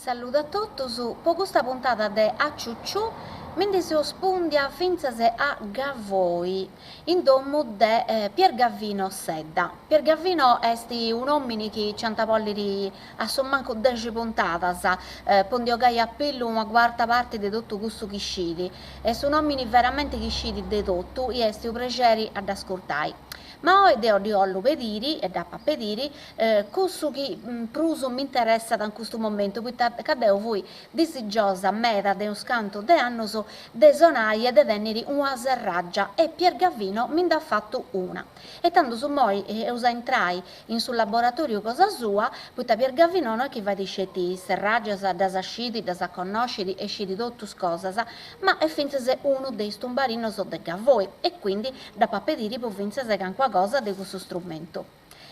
Saluto a tutti su questa puntata di Acciucciù, mentre si spundia finzase a Gavoi, in domo di Pier Gavino Sedda. Pier Gavino è un uomo che canta polliri a sommanco 10 puntate, pondio gai appello una quarta parte di tutto questo che scidi. È un uomo veramente che scidi di tutto e è un piacere ad ascoltare. Ma oggi ho pediri e da pediri questo che pruso mi interessa da questo momento, perché voi desidiosa meta de un scanto de annos de sonai e de tenere una serraggia e Pier Gavino mi ha fatto una. E tanto su moi usa entrai in sul laboratorio cosa sua, perché Pier Gavino non è che va di scetti serraggias da sascidi, da conosciti e scidi tutte cose, ma è finze uno dei stumbarinos de Gavoi e quindi da papediri può finze che qualcosa di questo strumento.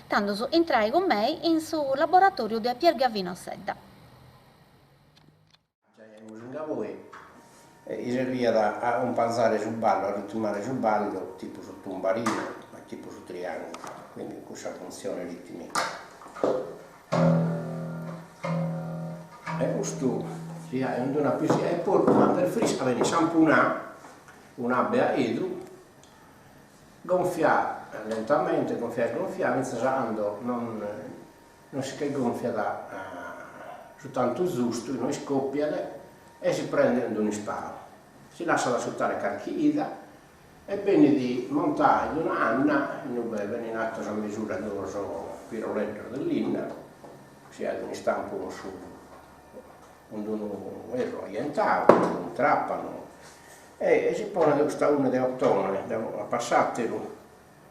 Tanto entrai con me in sul laboratorio di Pier Gavino Sedda. In Gavoi gli serviva a un panzare sul ballo, a ritmare sul ballo, tipo sotto un barino, ma tipo su triangolo, quindi questa funzione ritmica. E questo si ha una piscina e poi quando il frisco aveva sempre un'abbia a idro, gonfia lentamente, gonfia, iniziando non si che gonfia soltanto giusto, non scoppia e si prende in un sparo. Si lascia da sottare carchida e bene di montare in una anna, viene in atto a misura dello piroletto dell'inna, si ha un stampo su un vero orientale, un trappano, e si pone questa una di ottone a passartelo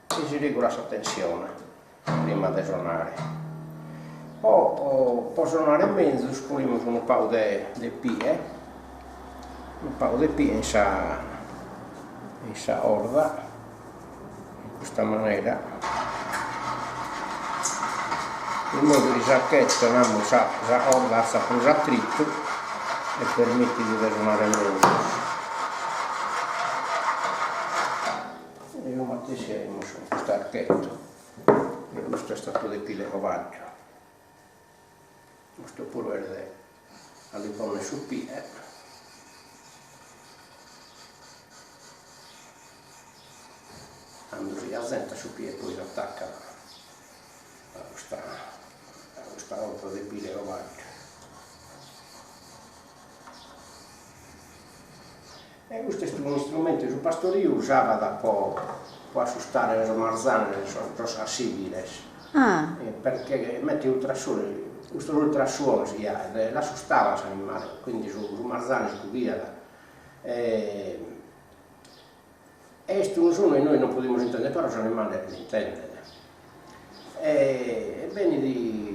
e si regola la tensione prima di suonare. Poi può suonare in mezzo, spuliamo un po' di pie, in sa orda, in questa maniera, in modo che il sacchetto non sa orda sta pure attritto e permette di suonare meglio. Io mattesiamo su questo archetto e questo è stato di pile covaggio. Questo pure verde alle donne su pie. Quando si assenta su pie poi si attacca a questa orta di pile covaggio. E questo è uno strumento che il pastore usava da può assustare le marzane, le assibili, perché mette ultrasuono, questo ultrasuono si ha, l'assustava l'animale, quindi su marzane scudiava. E questo un suono noi non potevamo intendere, però l'animale lo intende. E bene di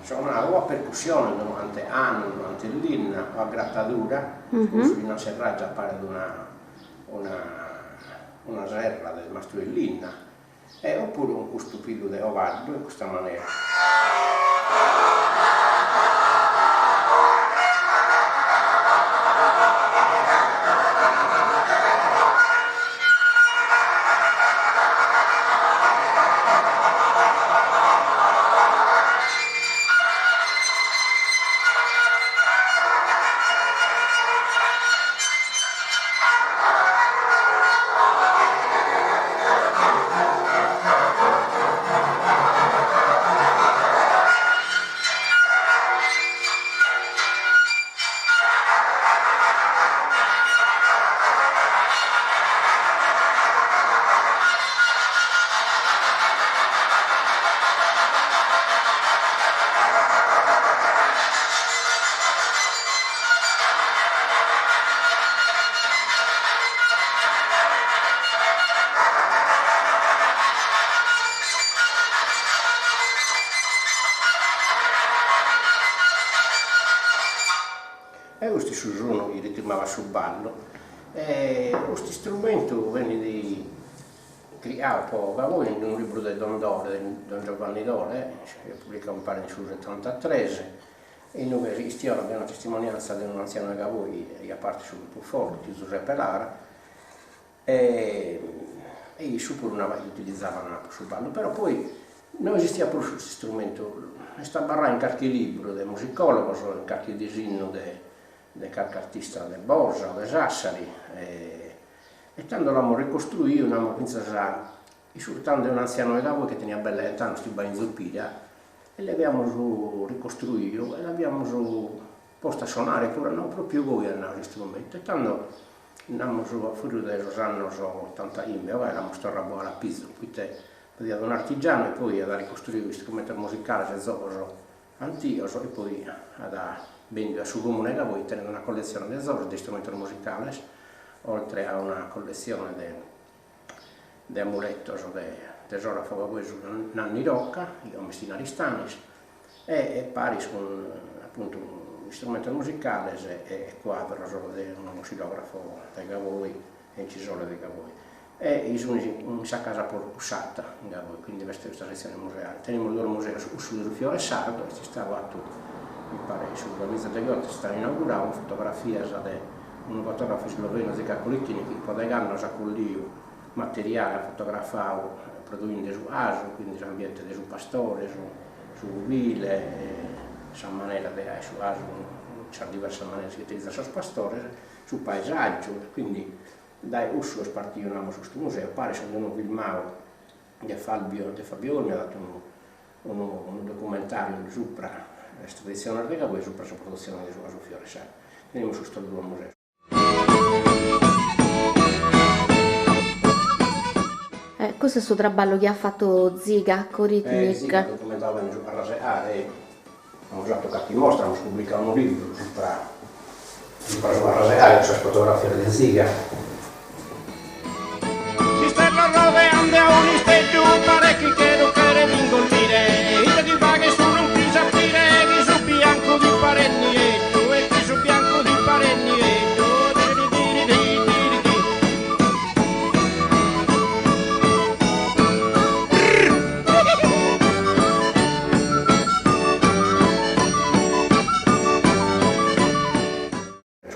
suonare o a percussione durante anno, durante l'inna, o a grattatura, su una serraggia appare una serra del mastro dell'inna, oppure un questo figlio di ovaggio in questa maniera. E questo suono che ritmava sul ballo. Questo strumento venne creato da voi in un libro di Don Giovanni Dore, che pubblica un pare nel 1973, in cui esiste una testimonianza di un anziano che voi, a parte sul Puffolo, di Giuseppe Lara, e i super utilizzavano sul ballo, però poi non esisteva più questo strumento sta barra in qualche libro del musicologo, in qualche disegno di qualche artista del Borgia o di Sassari, e tanto l'abbiamo ricostruito, l'abbiamo pensato soltanto un anziano di Gavo che tenia bella età, sti in zuppia, e l'abbiamo ricostruito e l'abbiamo posto a suonare pure non proprio voi a strumento, e tanto andiamo fuori da anni 80 anni, l'abbiamo storato alla pizza, quindi da un artigiano e poi ad ricostruire questo strumento musicale che zoso antico e poi ad vendere sul comune da voi tenendo una collezione di zoso di strumenti musicali, oltre a una collezione di amuletti di tesoro favoreso Nanni Rocca, i Messina Ristanis, e pari con appunto strumenti musicali e quadro di uno xilografo di Gavoi e incisore di Gavoi. E sono in casa usata in Gavoi, quindi questa sezione museale. Teniamo il loro museo sul fiore sardo e ci stava tutto, mi pare, sulla Misa de Gotte sta inaugurando fotografie di un fotografo sloveno di Capolitini che podegando a collio materiale fotografato produendo su aso, quindi l'ambiente del pastore, su vile, sa maniera su aso, c'è diverse maniere si utilizza su pastore, su paesaggio, quindi dai uso spartivamo su questo museo, pare se non filmato di Fabione, ha dato un documentario sopra la tradizione ardeca, poi sopra la produzione di su fiore sardo. Quindi su questo due museo. Questo è il suo traballo che ha fatto Ziga con Ritmic. Ziga documentava in giù a raseare, abbiamo già toccato in mostra, abbiamo pubblicato un libro sopra a raseare, questa fotografia di Ziga. Si stanno rodeando a un isteggio parecchi che non querem ingolfire, il di vaghe su non ti sapere, chi su bianco di parennietto e chi su bianco di parennietto.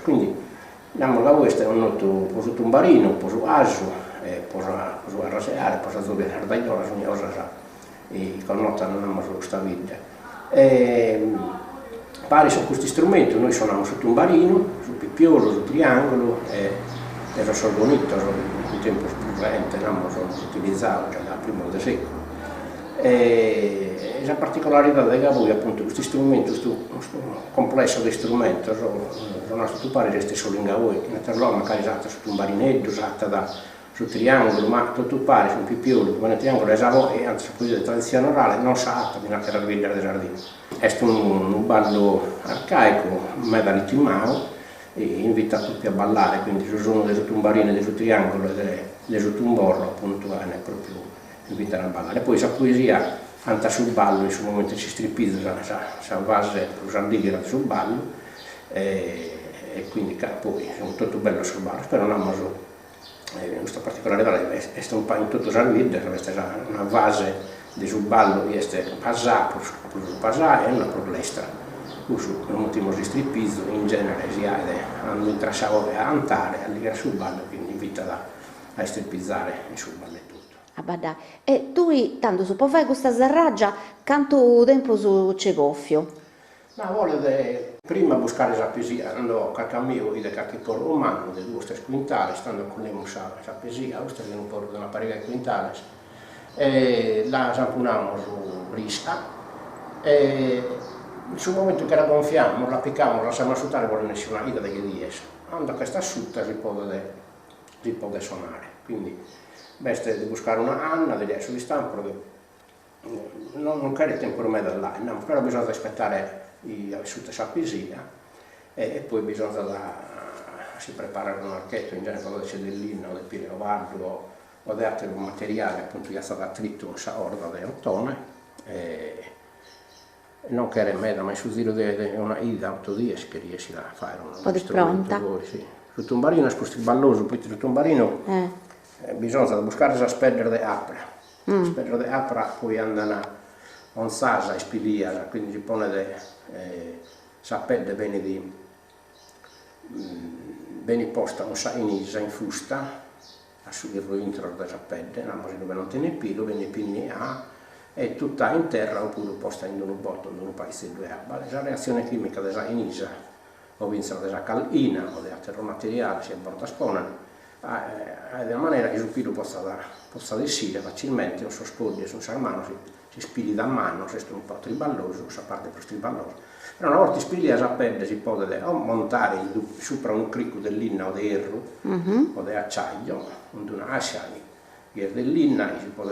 Quindi andiamo da questo, ho noto un po' su Tumbarino, un po' su Asu, un po' su Arraseare, un po' su Zubia Sardaiola, su Niosa, e con nota non abbiamo su questa vita. Pari su questi strumenti, noi suoniamo su Tumbarino, su Pippiolo, su Triangolo, e su Sorgonito, in tempo presente, abbiamo utilizzato già dal primo del secolo. La particolarità di Gavoi è appunto questi strumenti, questo complesso di strumenti, sono stati pari resti solo in Gavoi, in Terlò magari usata su un barinetto, usata su triangolo, ma tutto pari su un pippiolo, come nel triangolo e anzi poi di tradizione orale non usata fino a terra del giardino. È un ballo arcaico, meda ritmato, e invita tutti a ballare, quindi ci sono dei tumbarine, dei triangolo e dei tumborro, appunto, è proprio invitare a ballare. Poi la poesia anta sul ballo, in sul momento ci stripizza, sa base usandighera sul ballo, e quindi poi è tutto bello sul ballo. Però non abbiamo questa particolarità, è un po' in tutto salvide, questa è una base di sul ballo, è pasà, pasà e una protesta. Uso un ultimo stripizzo, in genere si ha hanno intrasciato a cantare, a ligare sul ballo, quindi invita a stripizzare sul ballo. Abada. E tu tanto su fare questa zarraggia quanto tempo su Cegoffio? Ma vuole prima buscare la poesia, andò a cammino di qualche porro umano, di 2 quintali, stando con lei la poesia, questo è un porro di una paria di quintali, e la zampunavamo su risca, e sul momento che la gonfiamo, la piccavamo, la lasciamo asciuttare, vuole nessuna ida degli dies. Quando questa asciutta si può suonare, quindi basta di buscare una Anna, di adesso di stampo, non cade tempo per me dall'anno, però bisogna aspettare di asciutta la poesia e poi si prepara un archetto, in genere quando c'è dell'inno, del Pireo Vardo o di altri materiali, appunto che è stato attritto in orda di ottone, e non che era me, ma su giro di una ida 8 giorni che riesci a fare un strumento voi, sì. Sul Tumbarino è sposti balloso, poi sul Tumbarino bisogna buscare la spedra di apra. La spedra di apra poi andano a un sasa e spilia, quindi si pone sapedde bene posta in fusta, a subire l'intro della sapedde, dove non tiene pilo, viene pinni a, è tutta in terra oppure posta in un botto in un paese dove ha. La reazione chimica della inisa o vincono della calina o della terromateriale si porta a sponare di maniera che il pilo possa desire facilmente, non so spoglie su un mano, si spili da mano, se è un po' triballoso, sa parte per triballoso. Però una volta spili a sapere si può montare sopra un cricco dell'inna o di erro o di acciaio, una ascia dell'inna si può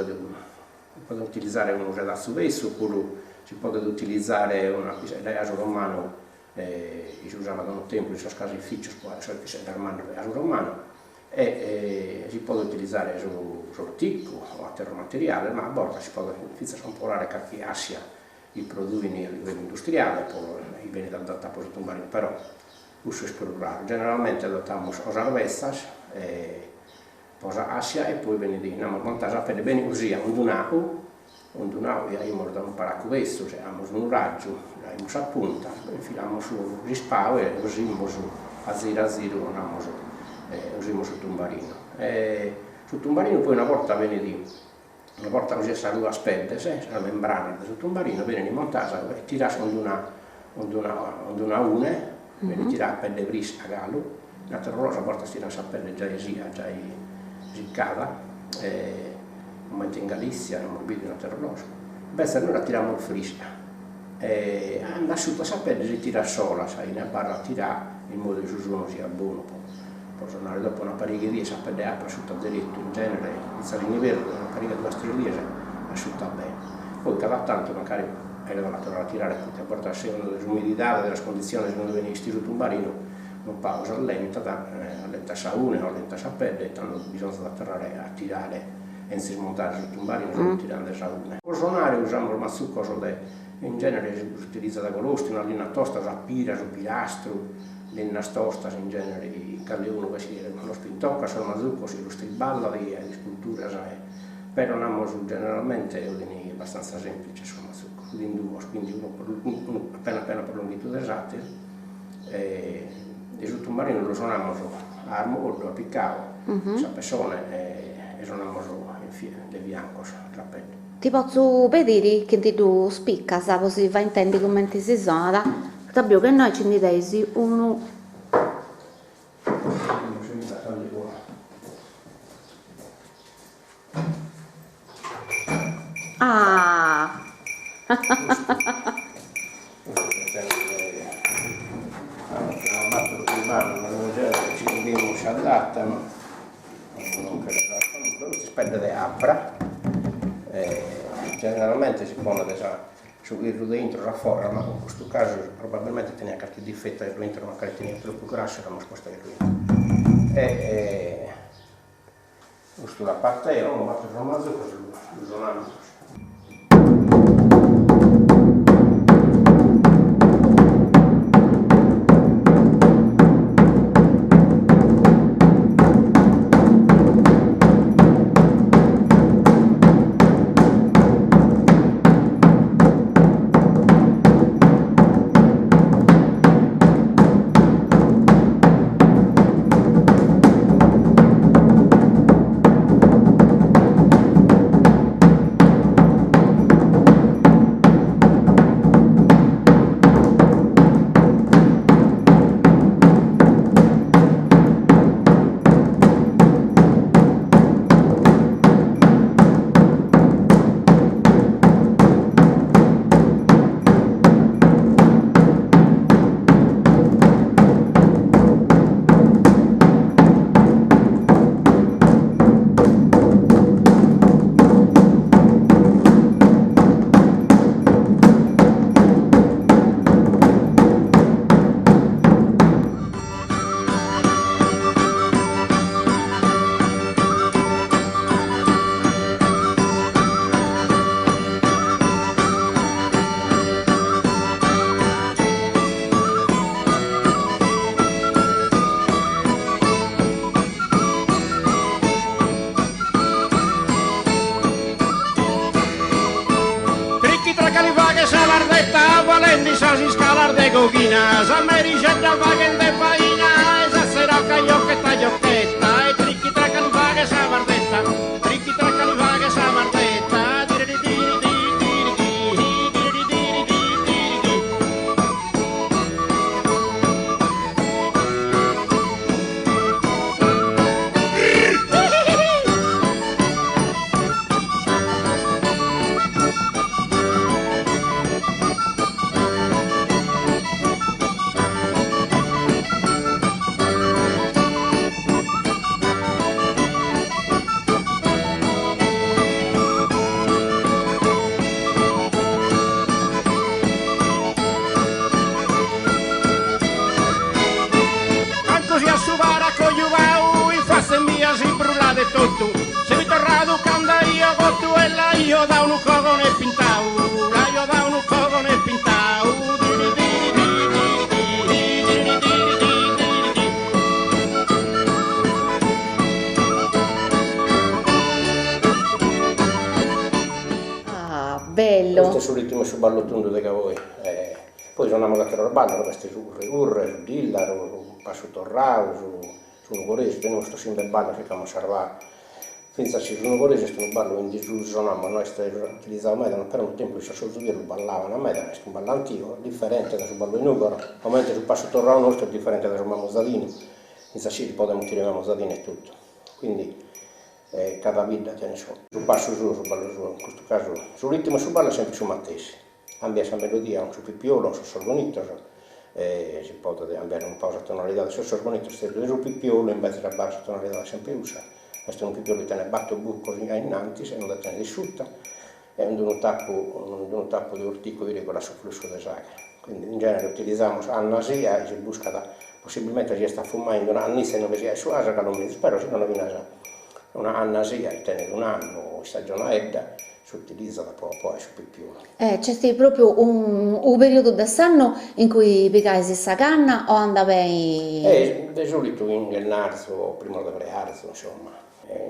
utilizzare un redazzo vesso oppure si può utilizzare una pisello romano si usava da un tempo in suo caseificio il pisello romano e si può utilizzare sul ticco o a terromateriale, ma a volte si può utilizzare qualche ascia i prodotti a livello industriale, poi i beni da adattare a tumbarino, però uso esplorare. Generalmente adottamos os arvestas, posa ascia e poi viene di montaggio per bene usia un dunau e abbiamo da un paracuvesto, cioè abbiamo un raggio, abbiamo a punta, infiliamo su rispao e usiamo a zero usiamo sul tumbarino. Sul tumbarino poi una volta così si arriva a spedere, la membrana del tumbarino viene montata e tirata con una une, viene tirata per le bris a gallo, la terrosa volta si lascia pelle già ziccata, momento in Galizia, non morbido una terrosa. Beh, noi la tiriamo fresca, l'asciutta sapere si tira sola, sai, ne barra tirare in modo che uno sia buono. Può suonare dopo una parigheria, sapere apre asciutta diritto, in genere il salini verde, una pariga di bastrelliese, asciutta bene. Poi cada tanto magari è la tornare a tirare, perché a portare a seconda dell'umidità, delle condizioni quando viene in stile tumbarino, una pausa lenta sa una o lenta sa pelle, e tanto bisogna tornare a tirare e si smontare sul tumbarino, tirando sa una. Per suonare usiamo il mazzucco, in genere si utilizza da colosti, una linea tosta, da pira, su pilastro, linea tosta, in genere i calliuno che si lo spintocca, sul mazzucco si lo striballa di scultura, però non generalmente è abbastanza semplice sul mazzucco, quindi uno appena prolungito esatte e sul tumbarino lo suoniamo a molto, a piccavo, a persone e suoniamo de bianco, la pelle. Ti posso vedere che tu spicca, così va intendi come ti si suona, proprio che noi ci diciamo uno. Ah! Ci adattano, non si spende le appra, generalmente si pone subire dentro la fuori, ma in questo caso probabilmente tenia qualche difetto dentro, magari tenia troppo grasso, la sposta dentro. Questo la parte era un fatto romanzo, così lo suonano. Si scalar de coquina, sa mericetta va che de faina, e sa sera cagliocchetta giocchetta, e tricchi tra calva che sa vardetta, tricchi tra calva che sa vardetta, tiri tiri tiri io da un cogone pintau, io da un cogone pintau. Ah, bello. Questo è sul ritmo su ballo tondo di voi. Poi suoniamo la terra ballo, questi su Urre, su Dillaro, su Passo Torrao, su Nuvorese, teniamo questo sempre ballo che abbiamo salvato. Finza ci su Nuvorese, questo ballo in disgiù suoniamo, noi utilizzavamo Medano, per un tempo ci sono lo ballavano a Medano, questo è un ballo antico, differente da sul ballo in Ugoro, ovviamente sul Passo Torrao nostro è differente da sul Mamosadini, finza ci possiamo tirare Mamosadini e tutto. Quindi cada vita tiene sul passo su, sul ballo su, in questo caso sul ritmo e sul ballo è sempre su Mattesi. Cambia essa melodia, un su pippiolo, un su sorgonito, si può cambiare un po' la tonalità del suo sorgonito, se su pippiolo invece la bassa tonalità sempre usa. Questo è un pippiolo che tiene batto buco innanzi, se non la tiene disciutta, e un tappo di ortico di regola sul flusso di sacra. Quindi in genere utilizziamo annasia e si busca da, possibilmente si sta fumando una annisa e non si è su asa che non mi spero, se non viene una annasia che tiene un anno, stagionetta, si utilizza da poi su pippiolo. C'è proprio un periodo dell'anno in cui pigliai sta canna o andavi? Di solito in gennaio, prima di prearzo, insomma,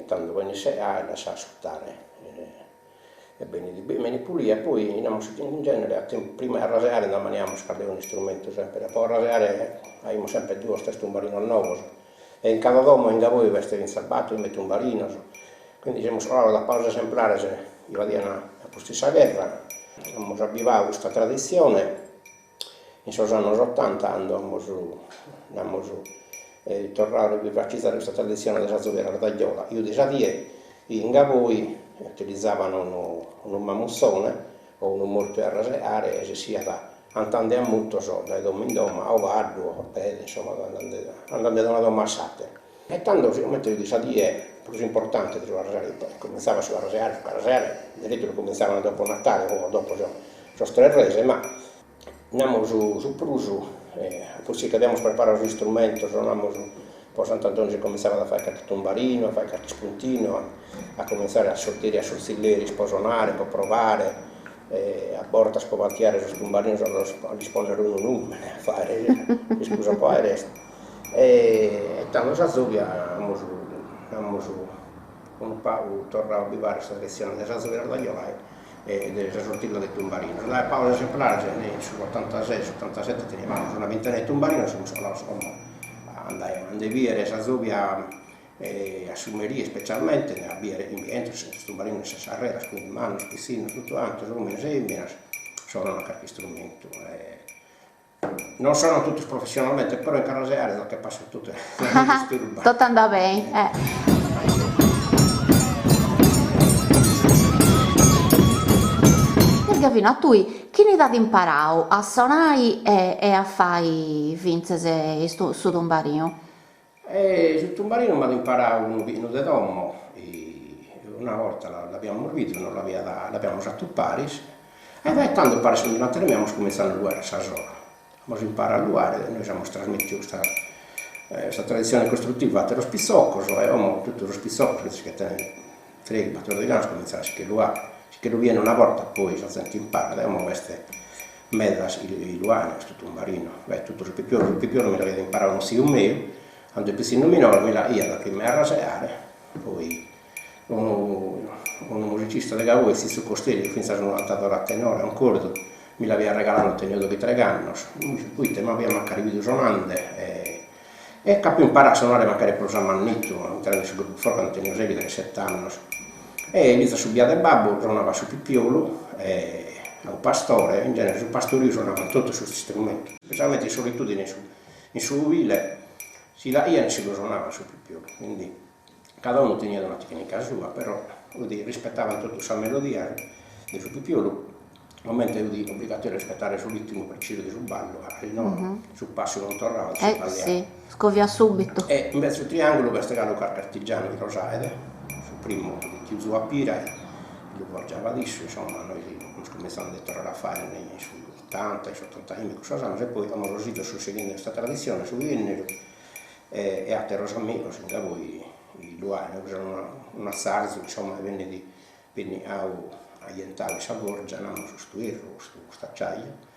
tanto poi si lascia asciuttare e bene pulire, poi in genere prima a raseare non maniamo scardare un strumento sempre, poi a raseare abbiamo sempre due stesso un barino nuovo. E in cada domo in Gavoi veste in sabato, in metto un barino, quindi siamo solo la pausa esemplare, se iba a postissa guerra, abbiamo avviato questa tradizione, in sono anni 80 andiamo su, tornare a vivacizzare questa tradizione della zovera tagliola. Io di Sadie, in Gavoi utilizzavano un mamussone o un morto a raseare e sia da andando a molto dai domo in domo, a Ovardo, a Pede, insomma, andando da una doma a Sate. E tanto sicuramente di Sadie è più importante di rasare, cominciava a rasare, di solito cominciavano dopo Natale, come dopo sono tre rese, ma andiamo su Prusu, così che abbiamo preparato lo strumento, suonavamo su, poi Sant'Antonio si cominciava a fare qualche tombarino, a fare qualche spuntino, a cominciare a sortire a sorsilleri, poi suonare, poi provare. A porta a scovattiare su un barino a rispondere un a fare, scusa poi il resto. E tanto a Zovia andiamo su un po' tornare a vivere questa lezione della Zovia Tagliola e della sortilla del tumbarino. La pausa esemplare, sull'86-87 tenevamo una ventina di tumbarino, andai via a Zovia a Sumeria specialmente, a bere in viento, questo barino si sarrera, quindi mano, piscina, tutto quanto, sono qualche strumento. Non sono tutti professionalmente, però in Caraseare da che passo tutte le disturba. Tutto andava bene. Gavino, tu chi ne date imparare a suonare e a fare finze su tombarino? Sul tombarino mi ha imparato un vino di domo, una volta l'abbiamo morbido, non l'abbiamo usato a Paris, e poi tanto Paris non abbiamo cominciato a luare a Sasola. Abbiamo imparato a luare, noi siamo trasmesso questa tradizione costruttiva dello spizzocco, e abbiamo tutto lo spizzocco, che tiene 3-4 di anni, cominciamo a luare, che lo viene una volta, poi si sente impara, abbiamo queste medras, i luani, questo tombarino, tutto il pippiolo me l'avete imparato un sì un mese. Quando il piscino minore me la ia da prima a raseare, poi un musicista di Gavoi, Stizio Costelli, che finché sono andato a tenore, un cordo, mi l'aveva regalato un tenuto di 3 anni, poi mi abbiamo arrivato suonando e capo imparare a suonare magari per usare mannito, all'interno del gruppo fuori quando tenevo segui 7 anni. E inizia a subire del babbo, suonava su pippiolo, a un pastore, in genere sul pastorio suonavano tutto su questo strumento, specialmente in solitudine in su Uvile. Io si lo suonava su pippiolo, quindi cada uno teneva una tecnica sua, però rispettavano tutta questa melodia di su pippiolo, ovviamente è obbligatorio rispettare sul ritmo preciso sul ballo, no? Sul passo non tornava, Sì, scovia subito. E invece sul triangolo questo calo artigiano di Rosaide, sul primo chiuso a Pira, lo volgeva adesso, insomma noi cominciamo a tornare a fare sugli 80, 80 anni, e poi abbiamo rosito sul seguendo questa tradizione, su Venere, e a Terrosa Amigos, in Gavoi, i luani, usano una sarzo, insomma, venne a aientare questa gorgia, andiamo a sostituirlo, questa acciaia.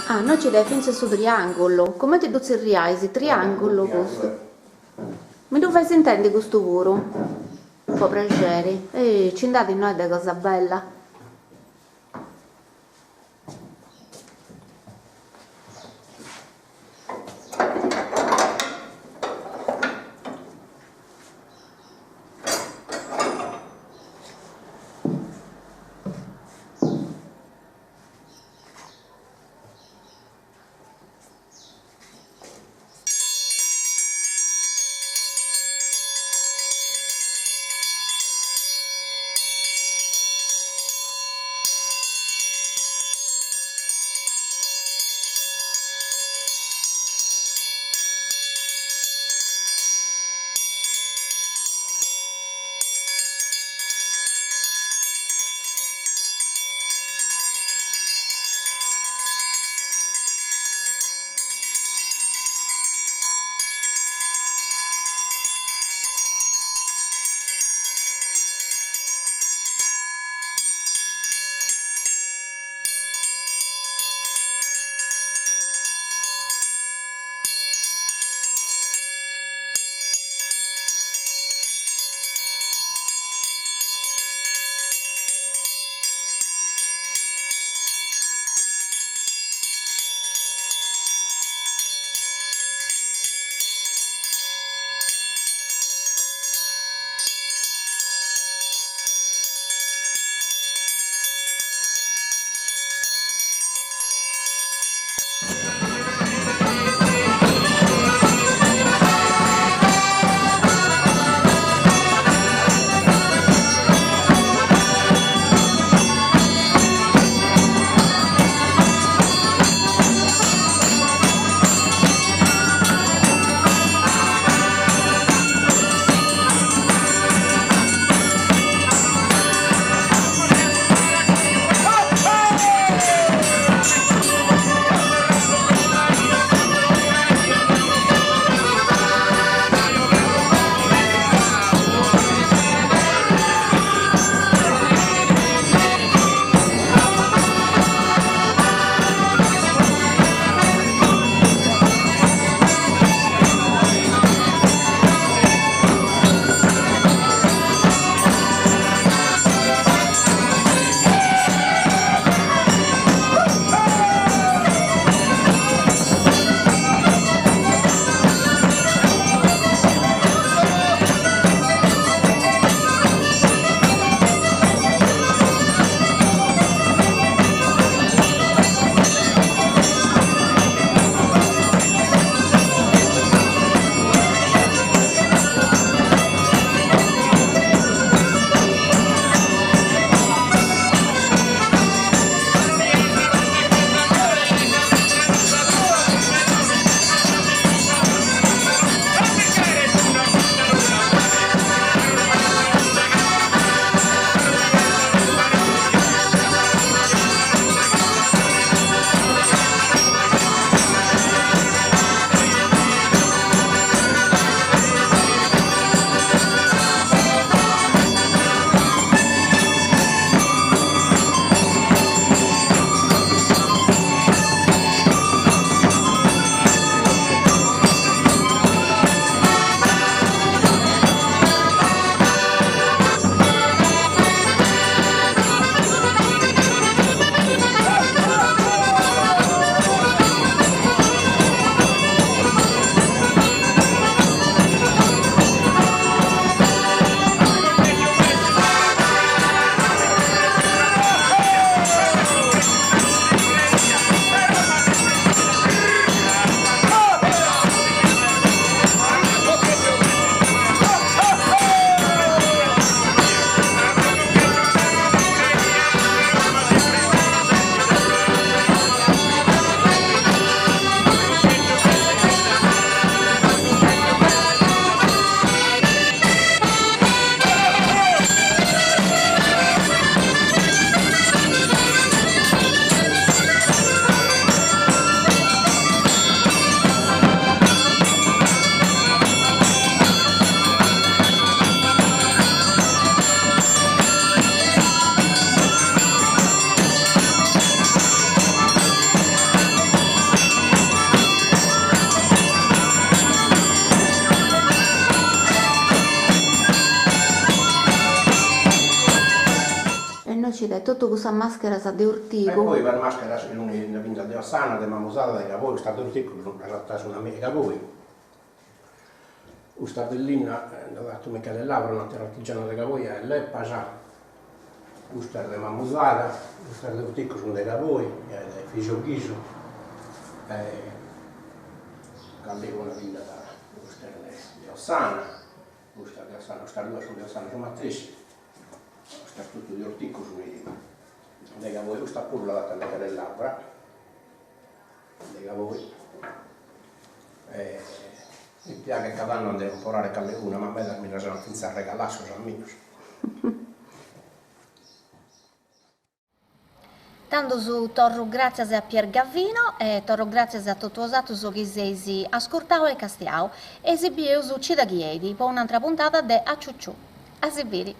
Ah, noi ci dai finché su triangolo. Come ti duzzi il riaisi? Triangolo questo. Mi dove si intende questo puro? Un po' piacere. Ci andate noi da cosa bella. tutto questa maschera sa de E urtico. poi per maschera non è una vinta di Ossana, di Mammusata, di Cavoi, sta d'orticolo, in realtà sono amici Cavoi. Questa bellina, da dato Michele Lauro, un altro artigiano di Cavoi, è Leppa già. Questa è di Mammusata, questa è d'orticolo, sono di Cavoi, è di Figlio Ghiso. Cambio una vinta da questa è di Ossana, questa è di Ossana, questa due sono di Ossana, sono matrici. Questa è tutto di orticolo, sono di Cavoi, questa pure la data Michele Lauro, di Cavoi. Mi piace che cada anno devo imparare a una, ma bella mi lasciano senza regalare, sono minus. Tanto su torro grazie a Pier Gavvino e torro grazie a tutti os altri che si ascoltavo e castiao e si bieu su Cidaghiedi per un'altra puntata de A Ciucciù. A sibiri.